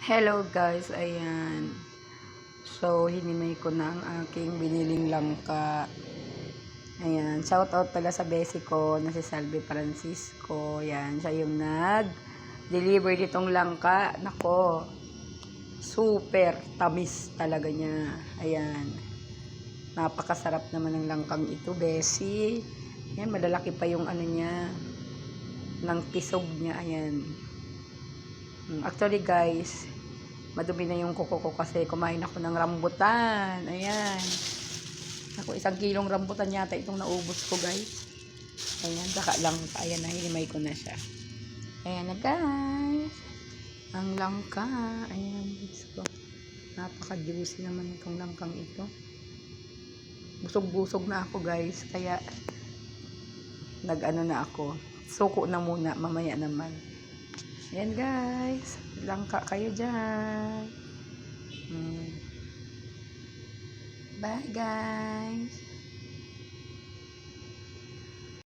Hello guys, ayan. So, hinimay ko na ang aking biniling langka. Ayan, shout out pala sa besi ko na si Salvi Francisco. Ayan, siya yung nag-deliver ditong langka. Nako, super tamis talaga niya. Ayan, napakasarap naman ng langkang ito, besi. Ayan, malalaki pa yung ano niya, ng tisog niya. Ayan. Actually guys, madumi na yung kuko ko kasi kumain ako ng rambutan. Ayan. Ako, 1 kilong rambutan yata itong naubos ko guys. Ayan, saka langka. Ayan, nahinimay ko na siya. Ayan na guys. Ang langka. Ayan, guys ko. Napaka-juicy naman itong langkang ito. Busog-busog na ako guys. Kaya, nag-ano na ako. Suko na muna, mamaya naman. Ayan guys. Langka kayo dyan. Bye guys.